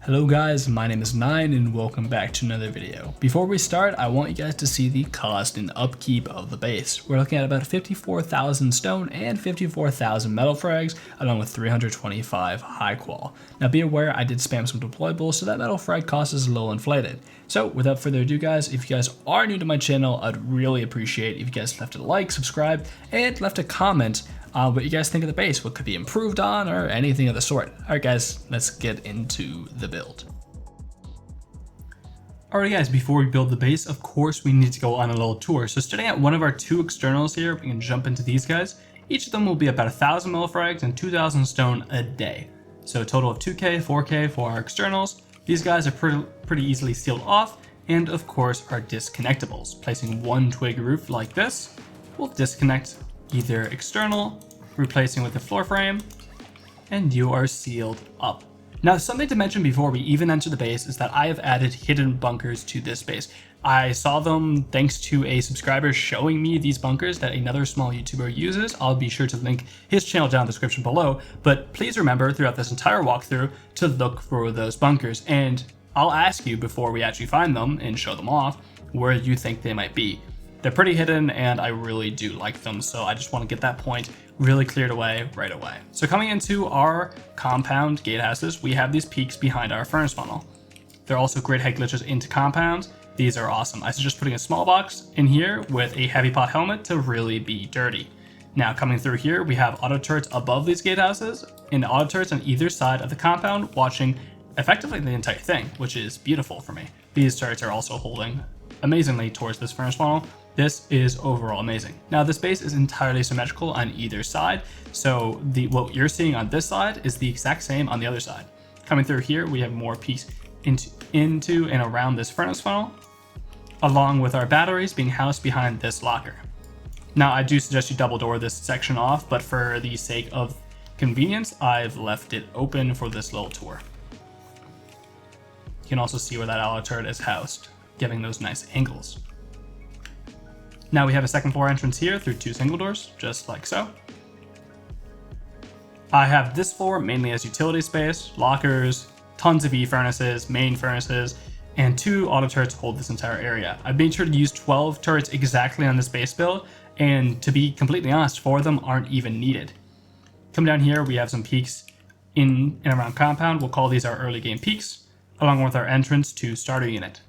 Hello guys, my name is Nine and welcome back to another video. Before we start, I want you guys to see the cost and upkeep of the base. We're looking at about 54,000 stone and 54,000 metal frags, along with 325 high qual. Now be aware I did spam some deployables, so that metal frag cost is a little inflated. So without further ado guys, if you guys are new to my channel, I'd really appreciate if you guys left a like, subscribe, and left a comment what you guys think of the base, what could be improved on, or anything of the sort. Alright guys, let's get into the build. Alright guys, before we build the base, of course we need to go on a little tour. So starting at one of our two externals here, we can jump into these guys. Each of them will be about 1,000 metal frags and 2,000 stone a day. So a total of 2k, 4k for our externals. These guys are pretty easily sealed off, and of course our disconnectables. Placing one twig roof like this, we'll disconnect either external, replacing with the floor frame, and you are sealed up. Now, something to mention before we even enter the base is that I have added hidden bunkers to this base. I saw them thanks to a subscriber showing me these bunkers that another small YouTuber uses. I'll be sure to link his channel down in the description below, but please remember throughout this entire walkthrough to look for those bunkers, and I'll ask you before we actually find them and show them off where you think they might be. They're pretty hidden and I really do like them, so I just want to get that point really cleared away right away. So coming into our compound gatehouses, we have these peaks behind our furnace funnel. They're also great head glitches into compounds. These are awesome. I suggest putting a small box in here with a heavy pot helmet to really be dirty. Now coming through here, we have auto turrets above these gatehouses and auto turrets on either side of the compound watching effectively the entire thing, which is beautiful for me. These turrets are also holding amazingly towards this furnace funnel. This is overall amazing. Now this base is entirely symmetrical on either side, so what you're seeing on this side is the exact same on the other side. Coming through here, we have more peaks into and around this furnace funnel, along with our batteries being housed behind this locker. Now I do suggest you double door this section off, but for the sake of convenience, I've left it open for this little tour. You can also see where that alloy turret is housed, giving those nice angles. Now we have a second floor entrance here through two single doors, just like so. I have this floor mainly as utility space, lockers, tons of E-furnaces, main furnaces, and two auto turrets hold this entire area. I've made sure to use 12 turrets exactly on this base build, and to be completely honest, 4 of them aren't even needed. Come down here, we have some peaks in and around compound. We'll call these our early game peaks, along with our entrance to starter unit.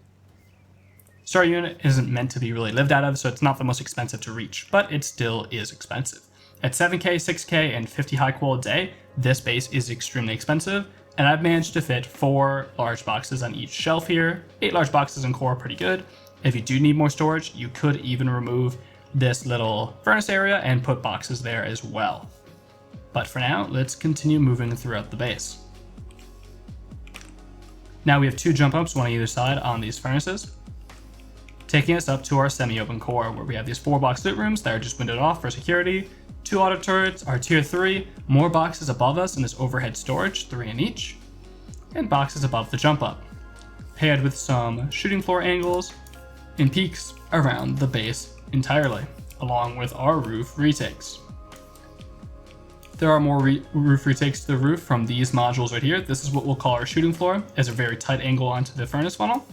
Starter unit isn't meant to be really lived out of, so it's not the most expensive to reach, but it still is expensive. At 7k, 6k, and 50 high qual a day, this base is extremely expensive, and I've managed to fit 4 large boxes on each shelf here. 8 large boxes in core are pretty good. If you do need more storage, you could even remove this little furnace area and put boxes there as well. But for now, let's continue moving throughout the base. Now we have 2 jump ups, one on either side on these furnaces, taking us up to our semi-open core, where we have these 4 box loot rooms that are just windowed off for security, 2 auto turrets, our tier 3, more boxes above us in this overhead storage, 3 in each, and boxes above the jump up, paired with some shooting floor angles and peaks around the base entirely, along with our roof retakes. There are more roof retakes to the roof from these modules right here. This is what we'll call our shooting floor, as a very tight angle onto the furnace funnel,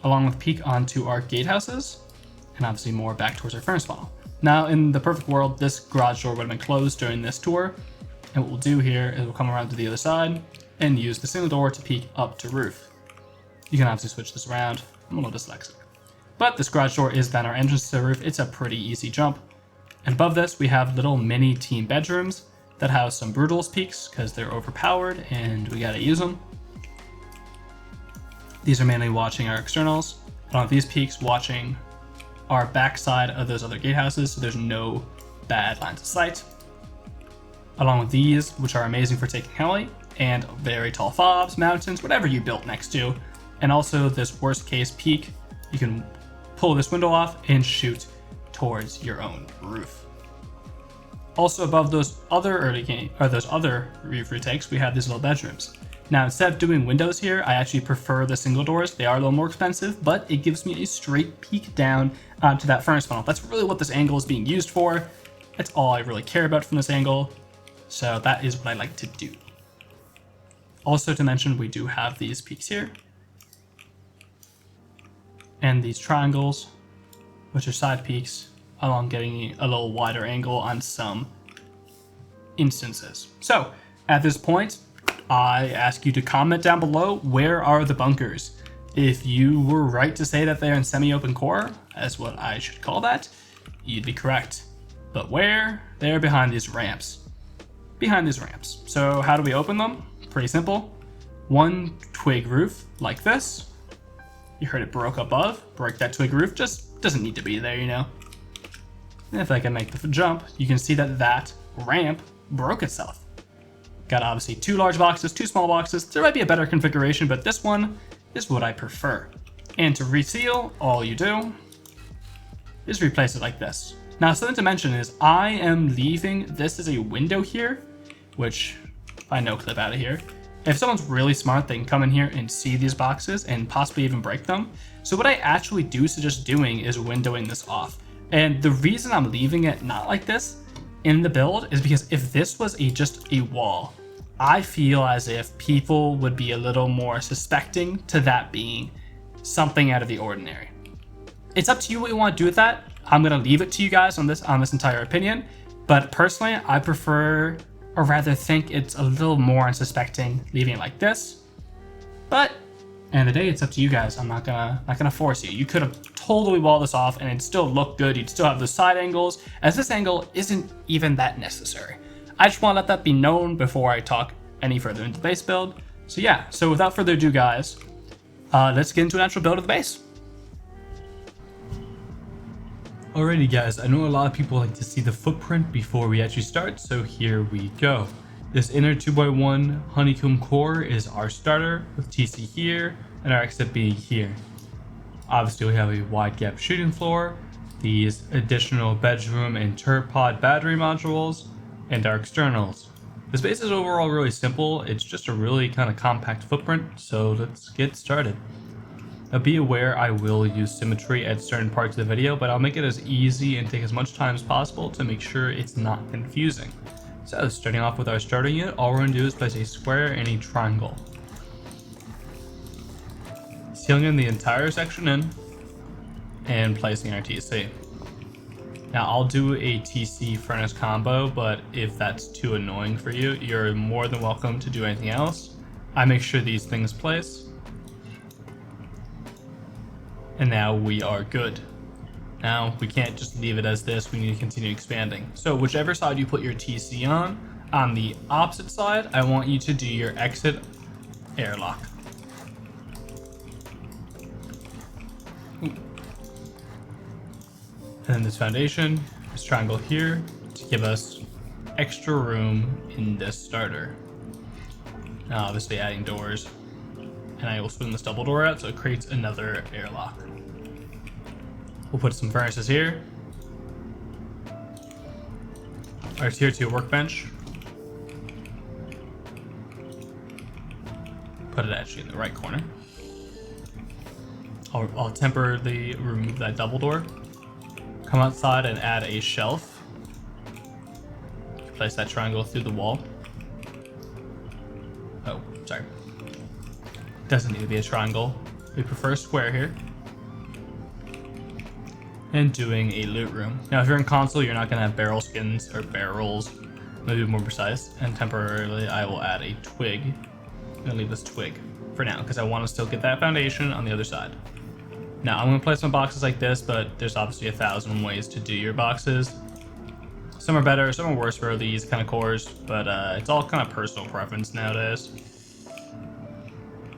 along with peak onto our gatehouses, and obviously more back towards our furnace funnel. Now, in the perfect world, this garage door would have been closed during this tour, and what we'll do here is we'll come around to the other side and use the single door to peek up to roof. You can obviously switch this around. I'm a little dyslexic. But this garage door is then our entrance to the roof. It's a pretty easy jump. And above this, we have little mini team bedrooms that house some Brutals peaks because they're overpowered and we gotta use them. These are mainly watching our externals, along with these peaks watching our backside of those other gatehouses, so there's no bad lines of sight. Along with these, which are amazing for taking heli, and very tall fobs, mountains, whatever you built next to. And also this worst case peak, you can pull this window off and shoot towards your own roof. Also above those other roof retakes, we have these little bedrooms. Now, instead of doing windows here, I actually prefer the single doors. They are a little more expensive, but it gives me a straight peek down to that furnace funnel. That's really what this angle is being used for. That's all I really care about from this angle. So that is what I like to do. Also to mention, we do have these peaks here. And these triangles, which are side peaks, along getting a little wider angle on some instances. So, at this point, I ask you to comment down below, where are the bunkers? If you were right to say that they're in semi-open core, as what I should call that, you'd be correct. But where? They're behind these ramps. Behind these ramps. So how do we open them? Pretty simple. One twig roof, like this. You heard it broke above. Break that twig roof, just doesn't need to be there, you know. And if I can make the jump, you can see that that ramp broke itself. Got obviously 2 large boxes, 2 small boxes. There might be a better configuration, but this one is what I prefer. And to reseal, all you do is replace it like this. Now, something to mention is I am leaving this as a window here, which I no clip out of here. If someone's really smart, they can come in here and see these boxes and possibly even break them. So what I actually do suggest doing is windowing this off. And the reason I'm leaving it not like this in the build is because if this was just a wall, I feel as if people would be a little more suspecting to that being something out of the ordinary. It's up to you what you want to do with that. I'm gonna leave it to you guys on this entire opinion, but personally, I prefer, or rather think it's a little more unsuspecting leaving it like this. But end of the day, it's up to you guys. I'm not gonna force you. You could have totally walled this off and it'd still look good. You'd still have the side angles, as this angle isn't even that necessary. I just want to let that be known before I talk any further into the base build. So yeah, so without further ado, guys, let's get into an actual build of the base. Alrighty guys, I know a lot of people like to see the footprint before we actually start, so here we go. This inner 2x1 honeycomb core is our starter, with TC here, and our exit being here. Obviously we have a wide gap shooting floor, these additional bedroom and turret pod battery modules, and our externals. This base is overall really simple, it's just a really kind of compact footprint, so let's get started. Now be aware I will use symmetry at certain parts of the video, but I'll make it as easy and take as much time as possible to make sure it's not confusing. So starting off with our starter unit, all we're going to do is place a square and a triangle. Sealing in the entire section in, and placing our TC. Now I'll do a TC furnace combo, but if that's too annoying for you, you're more than welcome to do anything else. I make sure these things place. And now we are good. Now we can't just leave it as this, we need to continue expanding. So whichever side you put your TC on the opposite side, I want you to do your exit airlock. And then this foundation, this triangle here, to give us extra room in this starter. Now obviously adding doors, and I will swing this double door out so it creates another airlock. We'll put some furnaces here. Our tier 2 workbench. Put it actually in the right corner. I'll temporarily remove that double door. Come outside and add a shelf. Place that triangle through the wall. Oh, sorry. Doesn't need to be a triangle. We prefer a square here. And doing a loot room. Now if you're in console, you're not going to have barrel skins, or barrels, maybe more precise. And temporarily I will add a twig. I'm going to leave this twig for now, because I want to still get that foundation on the other side. Now I'm going to place my boxes like this, but there's obviously 1,000 ways to do your boxes. Some are better, some are worse for these kind of cores, but it's all kind of personal preference nowadays.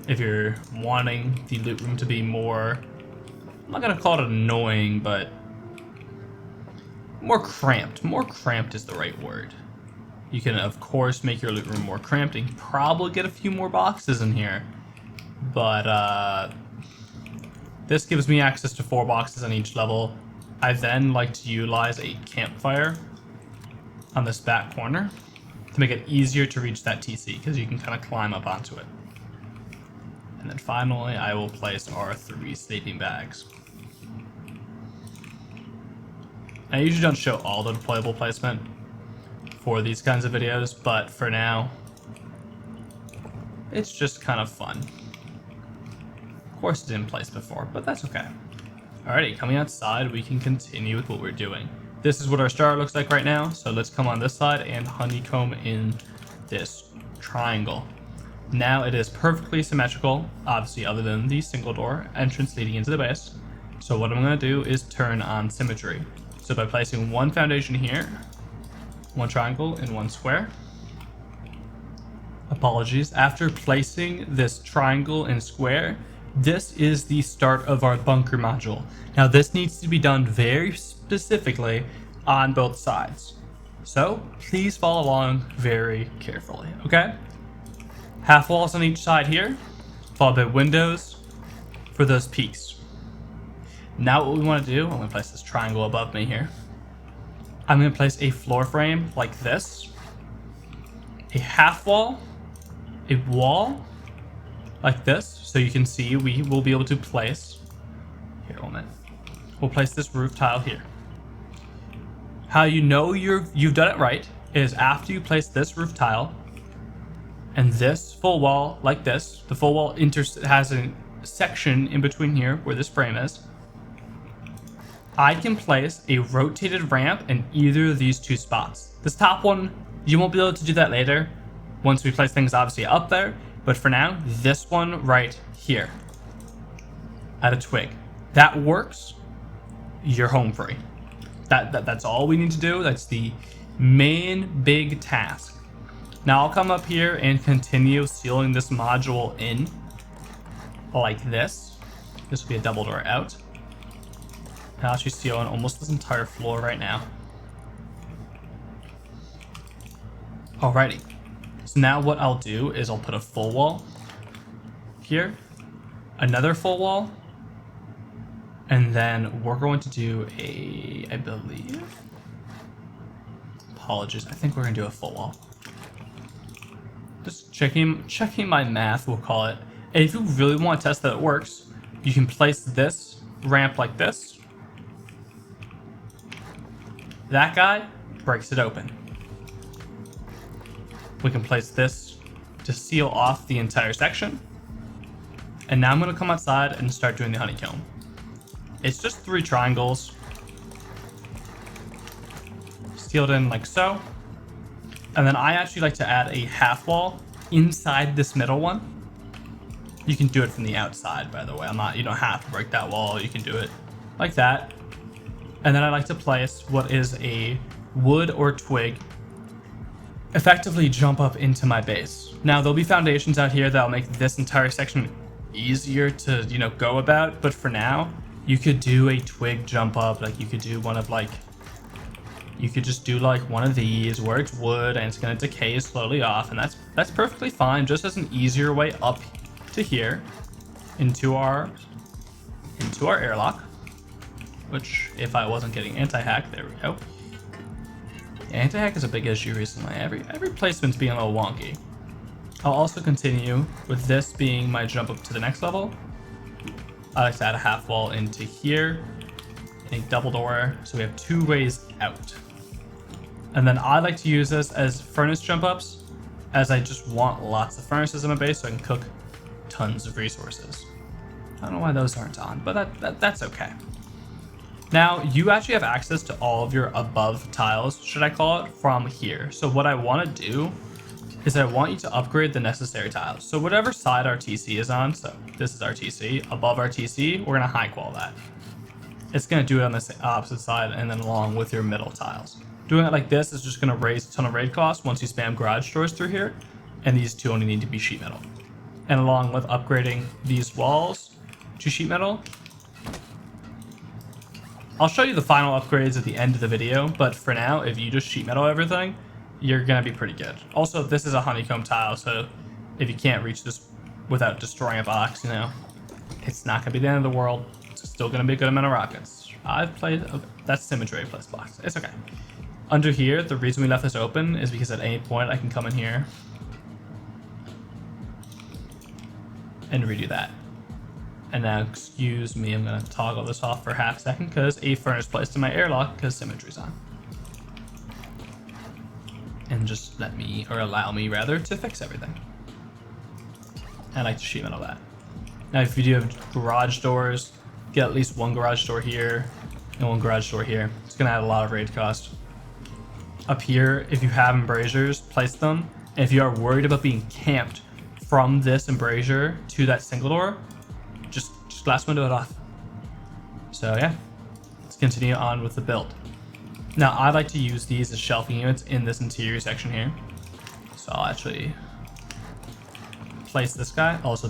If you're wanting the loot room to be more, I'm not going to call it annoying, but more cramped. More cramped is the right word. You can, of course, make your loot room more cramped and probably get a few more boxes in here. But this gives me access to 4 boxes on each level. I then like to utilize a campfire on this back corner to make it easier to reach that TC, because you can kind of climb up onto it. And then finally, I will place our 3 sleeping bags. I usually don't show all the deployable placement for these kinds of videos, but for now, It's just kind of fun. Of course, it didn't place before, but that's okay. Alrighty, coming outside, we can continue with what we're doing. This is what our star looks like right now, so let's come on this side and honeycomb in this triangle. Now it is perfectly symmetrical, obviously other than the single door entrance leading into the base. So what I'm going to do is turn on symmetry. So by placing one foundation here, one triangle and one square. Apologies. After placing this triangle and square, this is the start of our bunker module. Now this needs to be done very specifically on both sides. So please follow along very carefully, okay? Half walls on each side here, followed by windows for those peaks. Now what we want to do, I'm going to place this triangle above me here. I'm going to place a floor frame like this, a half wall, a wall like this, so you can see we will be able to place, here, hold on. We'll place this roof tile here. How you know you've done it right is after you place this roof tile and this full wall like this, the full wall has a section in between here where this frame is. I can place a rotated ramp in either of these two spots. This top one, you won't be able to do that later once we place things obviously up there, but for now, this one right here at a twig. That works, you're home free. That's all we need to do. That's the main big task. Now I'll come up here and continue sealing this module in like this. This will be a double door out. I'll actually seal in almost this entire floor right now. Alrighty. So now what I'll do is I'll put a full wall here, another full wall, and then we're going to do I believe, apologies, I think we're gonna do a full wall. Just checking my math, we'll call it. And if you really want to test that it works, you can place this ramp like this. That guy breaks it open. We can place this to seal off the entire section. And now I'm going to come outside and start doing the honeycomb. It's just 3 triangles sealed in like so. And then I actually like to add a half wall inside this middle one. You can do it from the outside, by the way. You don't have to break that wall. You can do it like that. And then I like to place what is a wood or twig effectively jump up into my base. Now there'll be foundations out here that'll make this entire section easier to, go about. But for now, you could do a twig jump up. Like you could do you could just do like one of these where it's wood and it's going to decay slowly off. And that's perfectly fine. Just as an easier way up to here into our airlock, which if I wasn't getting anti-hack, there we go. Anti-hack is a big issue recently. Every placement's being a little wonky. I'll also continue with this being my jump up to the next level. I like to add a half wall into here, a double door, so we have 2 ways out. And then I like to use this as furnace jump ups, as I just want lots of furnaces in my base so I can cook tons of resources. I don't know why those aren't on, but that's okay. Now, you actually have access to all of your above tiles, should I call it, from here. So what I want to do is I want you to upgrade the necessary tiles. So whatever side our TC is on, so this is our TC, above our TC, we're going to high qual that. It's going to do it on the opposite side and then along with your middle tiles. Doing it like this is just going to raise a ton of raid costs once you spam garage doors through here, and these 2 only need to be sheet metal. And along with upgrading these walls to sheet metal, I'll show you the final upgrades at the end of the video, but for now, if you just sheet metal everything, you're going to be pretty good. Also, this is a honeycomb tile, so if you can't reach this without destroying a box, it's not going to be the end of the world. It's still going to be a good amount of rockets. I've played, that's symmetry plus blocks. It's okay. Under here, the reason we left this open is because at any point I can come in here and redo that. And now, excuse me, I'm going to toggle this off for half a second because a furnace placed in my airlock because symmetry's on. And just allow me rather, to fix everything. And I like to sheet metal that. Now, if you do have garage doors, get at least one garage door here and one garage door here. It's gonna add a lot of raid cost. Up here, if you have embrasures, place them. And if you are worried about being camped from this embrasure to that single door, just glass window it off. So yeah, let's continue on with the build. Now, I like to use these as shelving units in this interior section here. So I'll actually place this guy. Also,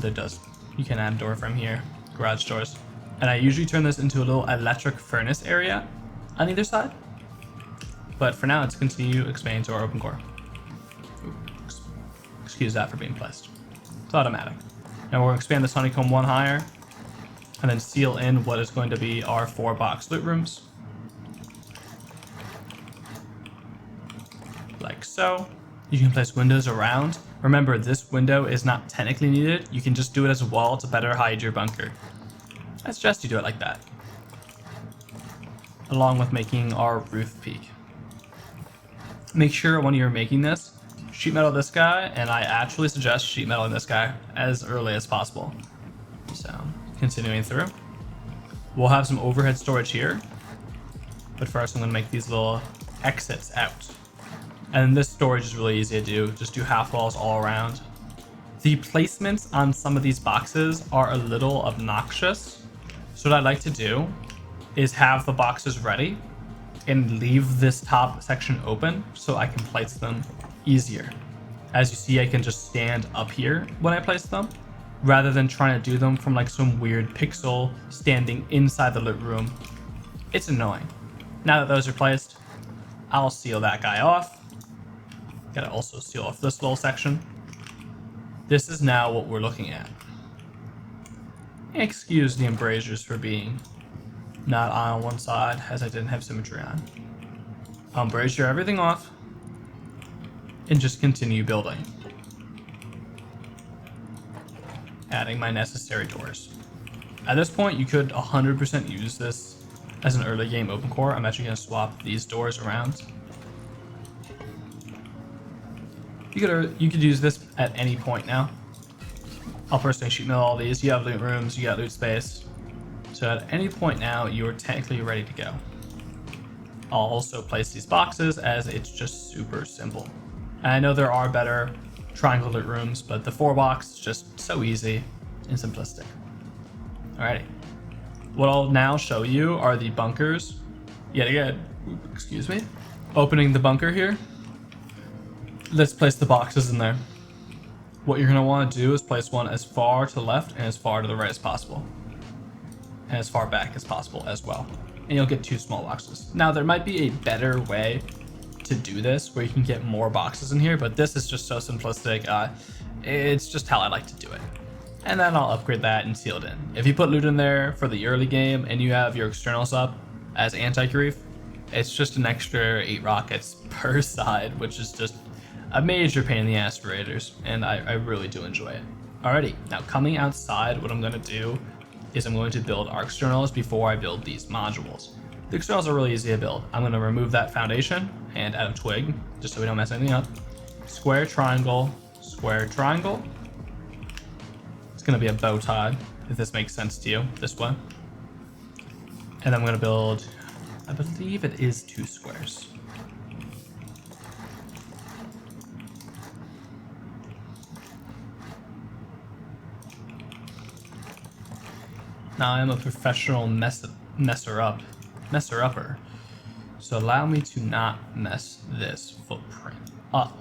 you can add a door from here, garage doors. And I usually turn this into a little electric furnace area on either side. But for now, let's continue expanding to our open core. Excuse that for being placed. It's automatic. Now we're going to expand this honeycomb one higher and then seal in what is going to be our 4-box loot rooms. Like so. You can place windows around. Remember, this window is not technically needed. You can just do it as a wall to better hide your bunker. I suggest you do it like that. Along with making our roof peak. Make sure when you're making this, sheet metal this guy, and I actually suggest sheet metaling this guy as early as possible. So, continuing through. We'll have some overhead storage here. But first I'm going to make these little exits out. And this storage is really easy to do. Just do half walls all around. The placements on some of these boxes are a little obnoxious. So what I like to do is have the boxes ready and leave this top section open so I can place them easier. As you see, I can just stand up here when I place them rather than trying to do them from like some weird pixel standing inside the loot room. It's annoying. Now that those are placed, I'll seal that guy off. Gotta also seal off this little section. This is now what we're looking at. Excuse the embrasures for being not on one side as I didn't have symmetry on. I'll embrasure everything off and just continue building. Adding my necessary doors. At this point, you could 100% use this as an early game open core. I'm actually going to swap these doors around. You could use this at any point now. I'll personally sheet metal all these. You have loot rooms, you got loot space. So at any point now, you're technically ready to go. I'll also place these boxes as it's just super simple. And I know there are better triangle loot rooms, but the 4-box is just so easy and simplistic. Alrighty. What I'll now show you are the bunkers. Yet again, excuse me. Opening the bunker here. Let's place the boxes in there. What you're gonna wanna do is place one as far to the left and as far to the right as possible. And as far back as possible as well. And you'll get 2 small boxes. Now there might be a better way to do this where you can get more boxes in here, but this is just so simplistic. It's just how I like to do it. And then I'll upgrade that and seal it in. If you put loot in there for the early game and you have your externals up as anti-grief, it's just an extra 8 rockets per side, which is just a major pain in the ass for raiders, and I really do enjoy it. Alrighty, now coming outside, what I'm going to do is I'm going to build our externals before I build these modules. The externals are really easy to build. I'm going to remove that foundation and add a twig, just so we don't mess anything up. Square triangle, square triangle. It's going to be a bow tie, if this makes sense to you, this way. And then I'm going to build, I believe it is 2 squares. Now I am a professional messer-upper, so allow me to not mess this footprint up.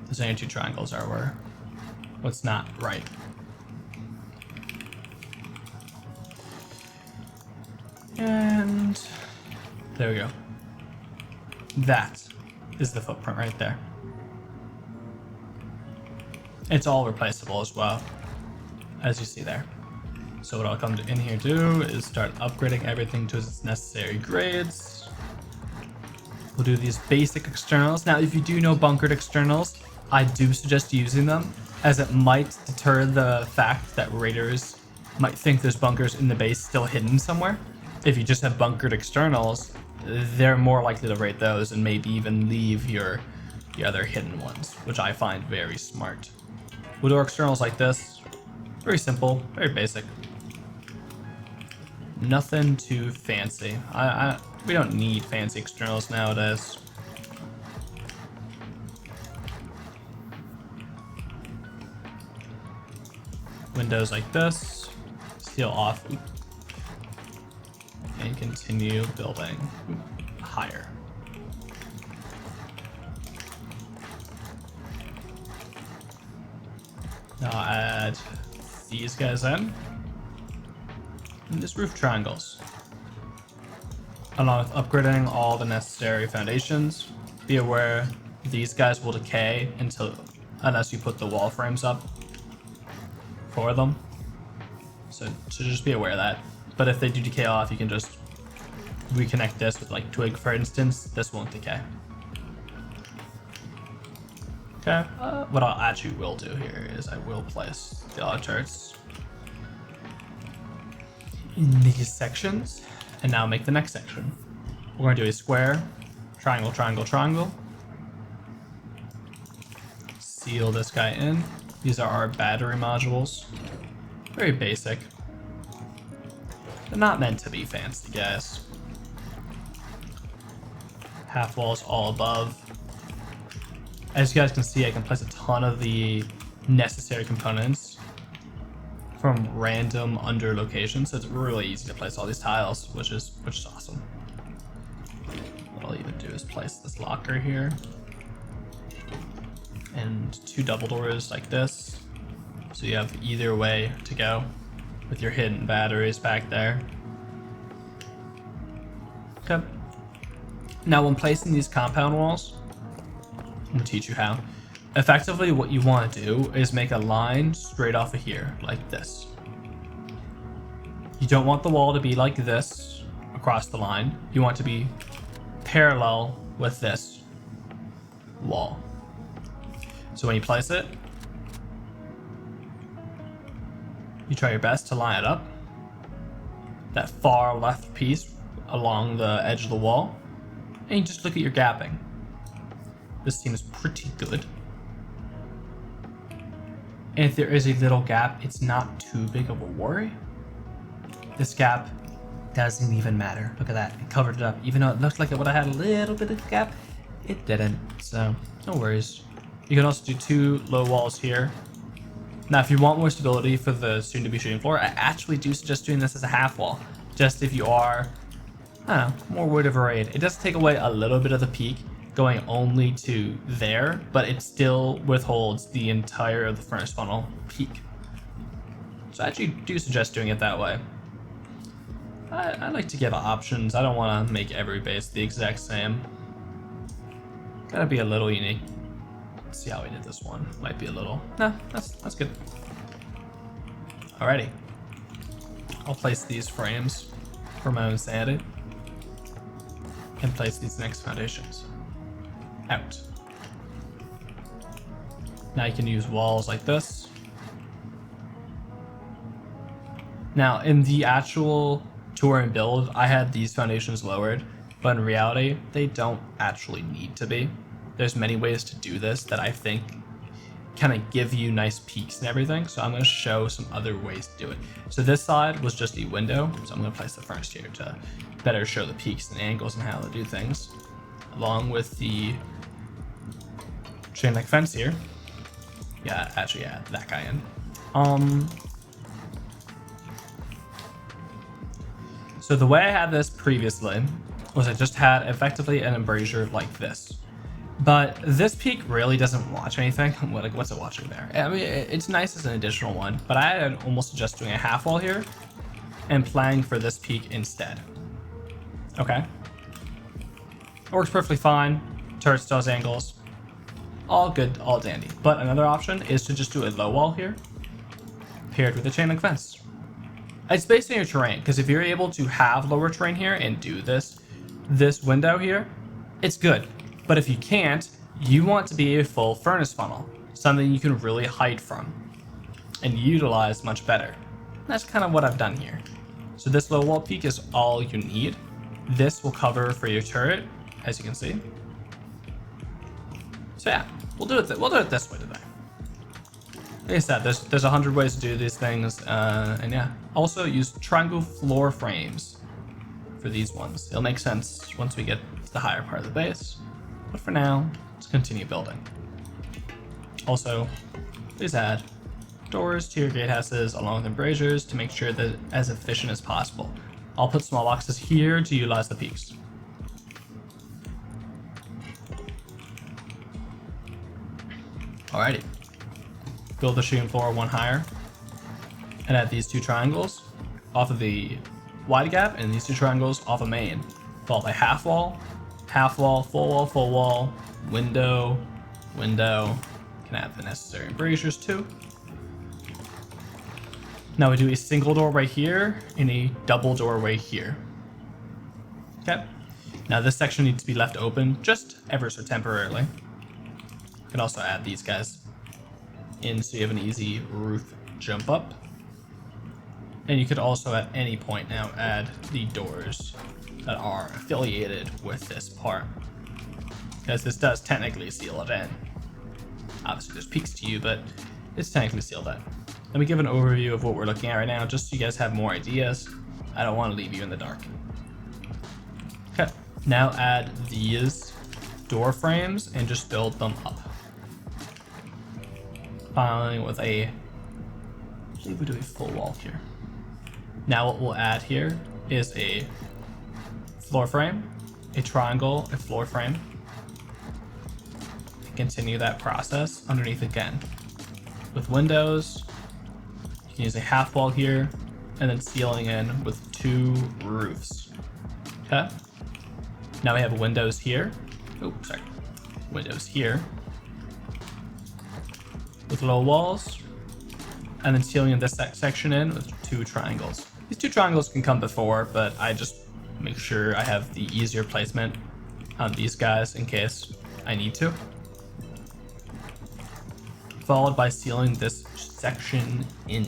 Those only 2 triangles are where what's not right. And there we go. That is the footprint right there. It's all replaceable as well, as you see there. So what I'll come in here do is start upgrading everything to its necessary grades. We'll do these basic externals. Now, if you do know bunkered externals, I do suggest using them, as it might deter the fact that raiders might think there's bunkers in the base still hidden somewhere. If you just have bunkered externals, they're more likely to rate those and maybe even leave the other hidden ones, which I find very smart. We'll do our externals like this. Very simple, very basic. Nothing too fancy. We don't need fancy externals nowadays. Windows like this. Seal off. And continue building higher. Now I'll add these guys in. And just roof triangles. Along with upgrading all the necessary foundations. Be aware these guys will decay unless you put the wall frames up for them. So just be aware of that. But if they do decay off, you can just reconnect this with like twig, for instance. This won't decay. Okay, what I actually will do here is I will place the auto turrets in these sections, and now make the next section. We're going to do a square, triangle, triangle, triangle. Seal this guy in. These are our battery modules. Very basic. They're not meant to be fancy, guys. Half walls all above. As you guys can see, I can place a ton of the necessary components from random under locations, so it's really easy to place all these tiles, which is awesome. What I'll even do is place this locker here and 2 double doors like this, so you have either way to go with your hidden batteries back there. Okay. Now when placing these compound walls, I'm gonna teach you how. Effectively, what you want to do is make a line straight off of here, like this. You don't want the wall to be like this across the line. You want it to be parallel with this wall. So when you place it, you try your best to line it up. That far left piece along the edge of the wall, and you just look at your gapping. This seems pretty good. And if there is a little gap, it's not too big of a worry. This gap doesn't even matter. Look at that, it covered it up. Even though it looked like it would have had a little bit of gap, it didn't, so no worries. You can also do 2 low walls here. Now, if you want more stability for the soon-to-be shooting floor, I actually do suggest doing this as a half wall. Just if you are, I don't know, more worried of a raid. It does take away a little bit of the peak, going only to there, but it still withholds the entire of the furnace funnel peak. So I actually do suggest doing it that way. I like to give options. I don't want to make every base the exact same. Gotta be a little unique. Let's see how we did this one. Might be a little. Nah, that's good. Alrighty. I'll place these frames for my own sanity and place these next foundations. Out. Now you can use walls like this. Now in the actual tour and build, I had these foundations lowered, but in reality, they don't actually need to be. There's many ways to do this that I think kind of give you nice peaks and everything, so I'm going to show some other ways to do it. So this side was just a window, so I'm going to place the furnace here to better show the peaks and angles and how to do things, along with the chain link fence here. Yeah, actually add that guy in. So the way I had this previously was I just had effectively an embrasure like this. But this peak really doesn't watch anything. What's it watching there? I mean, it's nice as an additional one, but I had almost just doing a half wall here and planning for this peak instead. Okay. It works perfectly fine. Turret still has angles. All good, all dandy. But another option is to just do a low wall here, paired with a chain link fence. It's based on your terrain, because if you're able to have lower terrain here and do this window here, it's good. But if you can't, you want to be a full furnace funnel, something you can really hide from and utilize much better. And that's kind of what I've done here. So this low wall peak is all you need. This will cover for your turret, as you can see. So yeah, we'll do it this way today. Like I said, there's 100 ways to do these things, and yeah. Also use triangle floor frames for these ones. It'll make sense once we get to the higher part of the base. But for now, let's continue building. Also, please add doors to your gatehouses along with embrasures to make sure that it's as efficient as possible. I'll put small boxes here to utilize the peaks. Alrighty. Build the shooting floor one higher. And add these two triangles off of the wide gap and these two triangles off of main. Followed by half wall, full wall, window, window. Can add the necessary embrasures too. Now we do a single doorway here and a double doorway here. Okay. Now this section needs to be left open just ever so temporarily. You can also add these guys in so you have an easy roof jump up. And you could also at any point now add the doors that are affiliated with this part, because this does technically seal it in. Obviously there's peaks to you, but it's technically sealed in. Let me give an overview of what we're looking at right now, just so you guys have more ideas. I don't want to leave you in the dark. Okay, now add these door frames and just build them up. Finally, with I believe we do a full wall here. Now what we'll add here is a floor frame, a triangle, a floor frame. Continue that process underneath again. With windows, you can use a half wall here, and then sealing in with two roofs. Okay. Now we have windows here. Oh, sorry. Windows here. With low walls, and then sealing in this section in with two triangles. These two triangles can come before, but I just make sure I have the easier placement on these guys in case I need to. Followed by sealing this section in.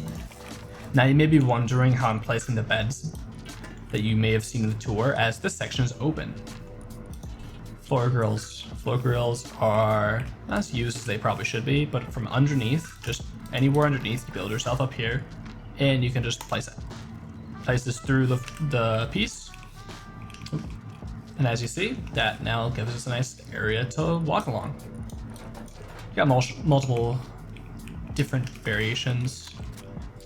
Now you may be wondering how I'm placing the beds that you may have seen in the tour, as this section is open. Floor grills. Floor grills are not as used as they probably should be, but from underneath, just anywhere underneath, you build yourself up here, and you can just place it. Place this through the piece, and as you see, that now gives us a nice area to walk along. You got multiple different variations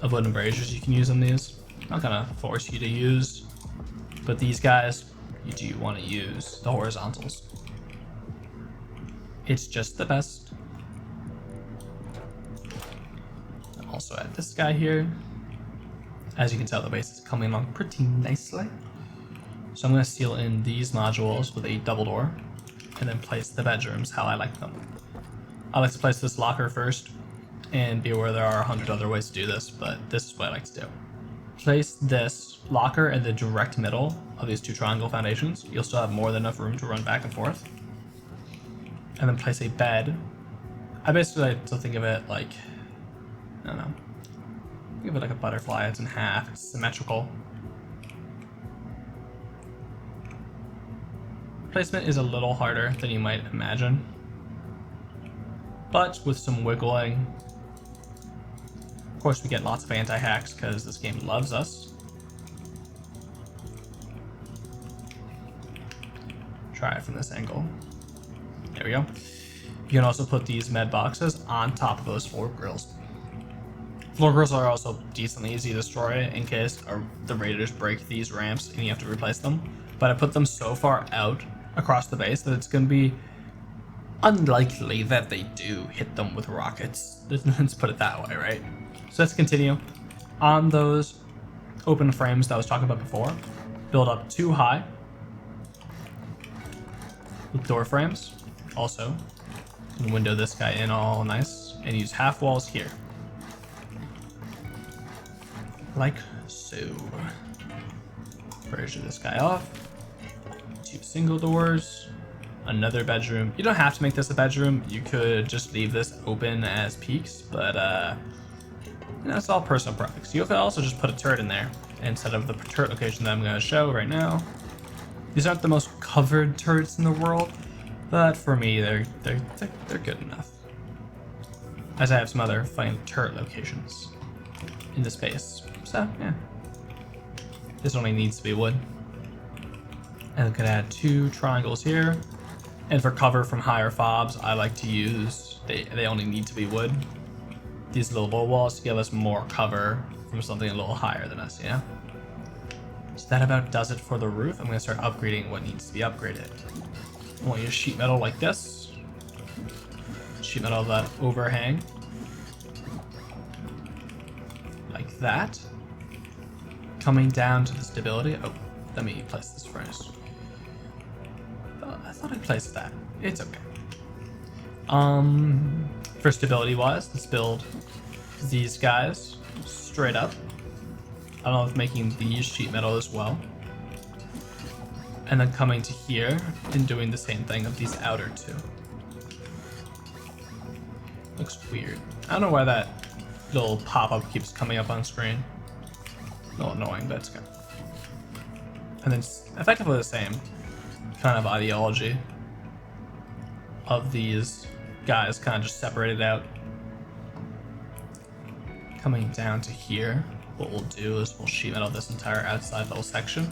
of wood embrasures you can use on these. I'm not gonna force you to use, but these guys, you do want to use the horizontals. It's just the best. Also add this guy here. As you can tell, the base is coming along pretty nicely. So I'm going to seal in these modules with a double door and then place the bedrooms how I like them. I like to place this locker first, and be aware there are 100 other ways to do this, but this is what I like to do. Place this locker in the direct middle of these two triangle foundations. You'll still have more than enough room to run back and forth. And then place a bed. I basically like to think of it like, I don't know, think of it like a butterfly. It's in half, it's symmetrical. Placement is a little harder than you might imagine, but with some wiggling. Of course, we get lots of anti-hacks because this game loves us. Try it from this angle. There we go. You can also put these med boxes on top of those floor grills. Floor grills are also decently easy to destroy in case the raiders break these ramps and you have to replace them. But I put them so far out across the base that it's going to be unlikely that they do hit them with rockets. Let's put it that way, right? So let's continue. On those open frames that I was talking about before, build up 2 high with door frames. Also, you can window this guy in all nice and use half walls here. Like so. Version this guy off. 2 single doors. Another bedroom. You don't have to make this a bedroom. You could just leave this open as peaks, but you know, it's all personal preference. You could also just put a turret in there instead of the turret location that I'm going to show right now. These aren't the most covered turrets in the world, but for me, they're good enough. As I have some other fine turret locations in the space. So, yeah. This only needs to be wood. And we could add 2 triangles here. And for cover from higher fobs, I like to use, they only need to be wood. These little low walls to give us more cover from something a little higher than us, yeah? So that about does it for the roof. I'm gonna start upgrading what needs to be upgraded. I want to use sheet metal like this. Sheet metal of that overhang. Like that. Coming down to the stability. Oh, let me place this first. I thought I placed that. It's okay. For stability wise, let's build these guys straight up. I don't know if making these sheet metal as well. And then coming to here and doing the same thing of these outer 2. Looks weird. I don't know why that little pop-up keeps coming up on screen. A little annoying, but it's good. And then effectively the same kind of ideology of these guys kind of just separated out. Coming down to here, what we'll do is we'll sheet metal this entire outside little section.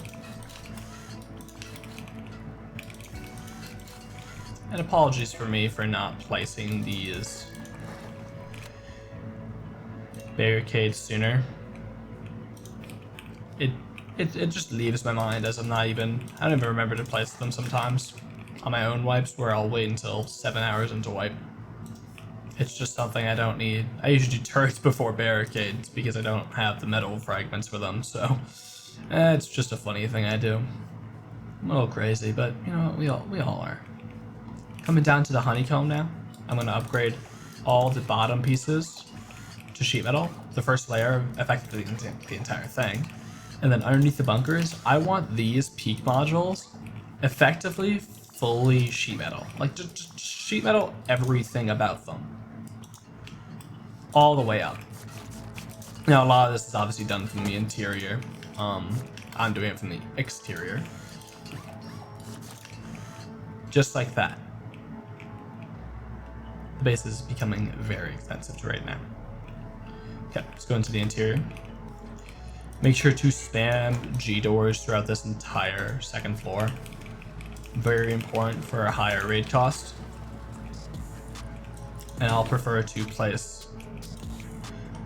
And apologies for me for not placing these barricades sooner. It just leaves my mind as I don't even remember to place them sometimes on my own wipes where I'll wait until 7 hours into wipe. It's just something I don't need. I usually do turrets before barricades because I don't have the metal fragments for them, so it's just a funny thing I do. I'm a little crazy, but you know, we all are. Coming down to the honeycomb now, I'm gonna upgrade all the bottom pieces to sheet metal. The first layer, effectively the entire thing. And then underneath the bunkers, I want these peak modules effectively fully sheet metal. Like just sheet metal everything about them. All the way up. Now a lot of this is obviously done from the interior. I'm doing it from the exterior. Just like that. The base is becoming very expensive right now. Okay, let's go into the interior. Make sure to spam G doors throughout this entire second floor. Very important for a higher raid cost. And I'll prefer to place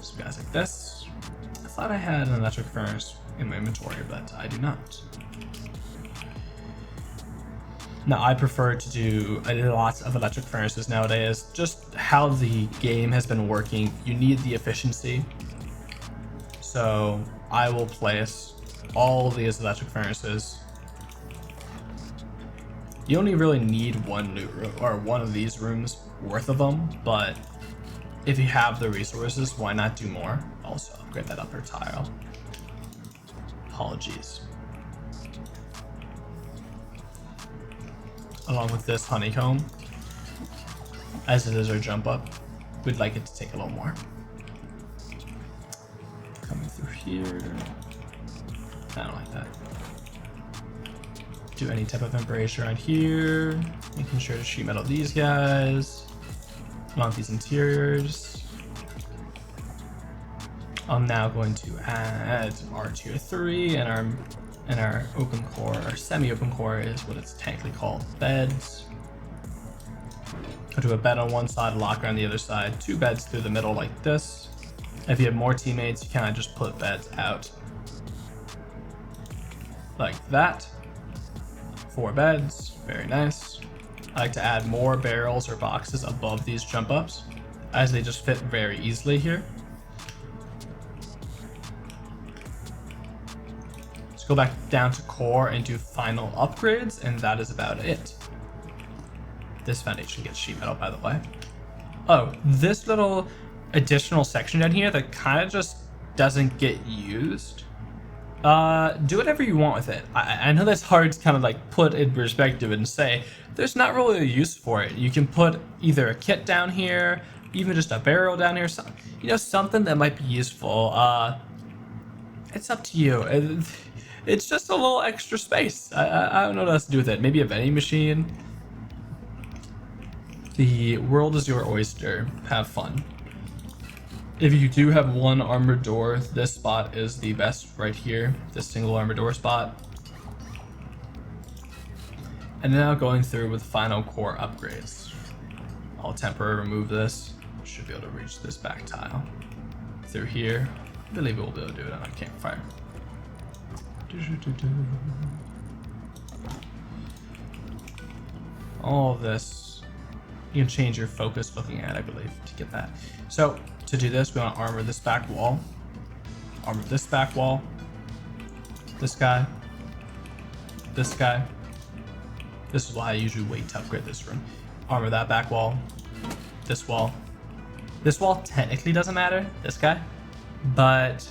some guys like this. I thought I had an electric furnace in my inventory, but I do not. Now, I prefer to do lots of electric furnaces nowadays. Just how the game has been working, you need the efficiency. So I will place all these electric furnaces. You only really need one new room, or one of these rooms worth of them, but if you have the resources, why not do more? Also upgrade that upper tile. Apologies. Along with this honeycomb, as it is our jump up, we'd like it to take a little more. Coming through here. I don't like that. Do any type of embrasure around here. Making sure to sheet metal these guys. Along these interiors. I'm now going to add our tier 3 and our open core, or semi-open core is what it's technically called, beds. I'll do a bed on one side, a locker on the other side, 2 beds through the middle like this. If you have more teammates, you kind of just put beds out like that. 4 beds, very nice. I like to add more barrels or boxes above these jump ups as they just fit very easily here. Let's go back down to core and do final upgrades, and that is about it. This foundation gets sheet metal, by the way. Oh, this little additional section down here that kind of just doesn't get used. Do whatever you want with it. I know that's hard to kind of like put in perspective and say there's not really a use for it. You can put either a kit down here, even just a barrel down here, something that might be useful. It's up to you. It's just a little extra space. I don't know what else to do with it. Maybe a vending machine. The world is your oyster. Have fun. If you do have one armored door, this spot is the best right here. This single armored door spot. And now going through with final core upgrades. I'll temporarily remove this. Should be able to reach this back tile. Through here. I believe we'll be able to do it on a campfire. All of this. You can change your focus looking at, I believe, to get that. So to do this, we want to armor this back wall. Armor this back wall. This guy. This guy. This is why I usually wait to upgrade this room. Armor that back wall. This wall. This wall technically doesn't matter, this guy. But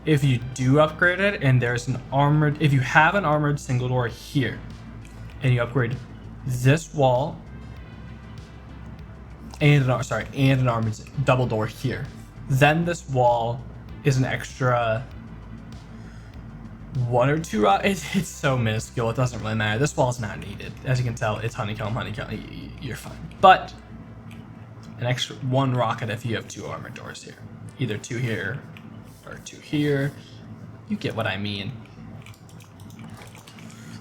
if you do upgrade it and there's an armored, if you have an armored single door here and you upgrade this wall and an armored double door here, then this wall is an extra 1 or 2 it's so minuscule, it doesn't really matter. This wall is not needed. As you can tell, it's honeycomb, you're fine. But an extra 1 rocket if you have 2 armored doors here. Either 2 here or 2 here. You get what I mean.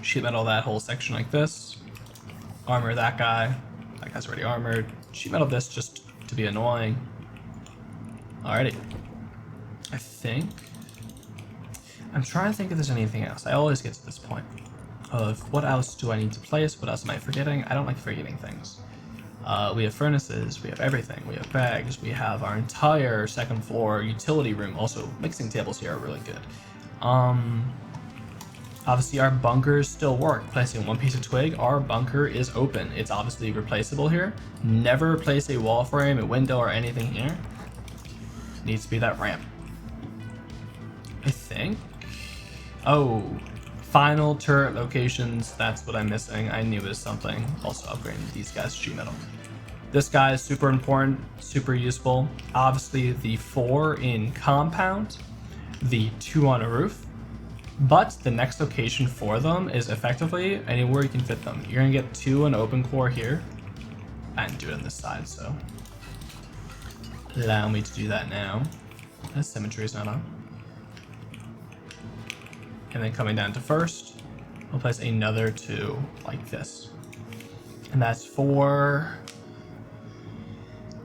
Sheet metal that whole section like this. Armor that guy. That guy's already armored. Sheet metal this just to be annoying. Alrighty. I think... I'm trying to think if there's anything else. I always get to this point of what else do I need to place? What else am I forgetting? I don't like forgetting things. We have furnaces, we have everything, we have bags, we have our entire second floor utility room. Also, mixing tables here are really good. Obviously our bunkers still work. Placing 1 piece of twig, our bunker is open. It's obviously replaceable here. Never place a wall frame, a window, or anything here. Needs to be that ramp. I think. Oh, final turret locations. That's what I'm missing. I knew it was something. Also upgrading these guys to sheet metal. This guy is super important, super useful. Obviously the 4 in compound, the 2 on a roof. But the next location for them is effectively anywhere you can fit them. You're gonna get 2 in open core here. I didn't do it on this side, so allow me to do that now. That symmetry is not on. And then coming down to first, we'll place another 2 like this. And that's 4,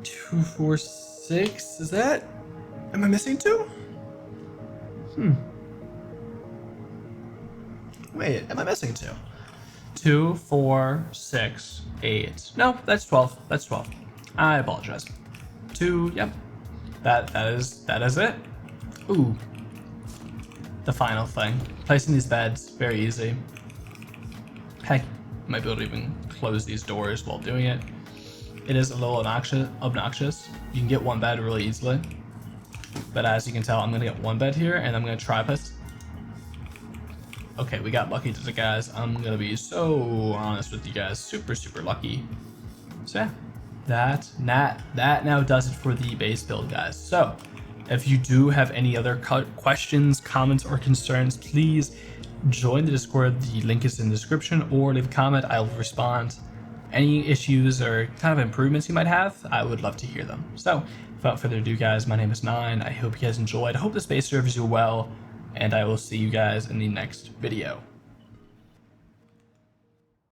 2, 4, 6. Is that? Am I missing 2? Wait, am I missing 2? 2, 4, 6, 8. No, that's 12. That's 12. I apologize. 2, yep. That is it. Ooh. The final thing. Placing these beds, very easy. Heck, might be able to even close these doors while doing it. It is a little obnoxious. You can get 1 bed really easily. But as you can tell, I'm gonna get 1 bed here and I'm gonna try place. Okay, we got lucky today, guys. I'm gonna be so honest with you guys. Super, super lucky. So yeah, that now does it for the base build, guys. So if you do have any other questions, comments, or concerns, please join the Discord. The link is in the description, or leave a comment. I'll respond. Any issues or kind of improvements you might have, I would love to hear them. So without further ado, guys, my name is Nine. I hope you guys enjoyed. I hope this base serves you well, and I will see you guys in the next video.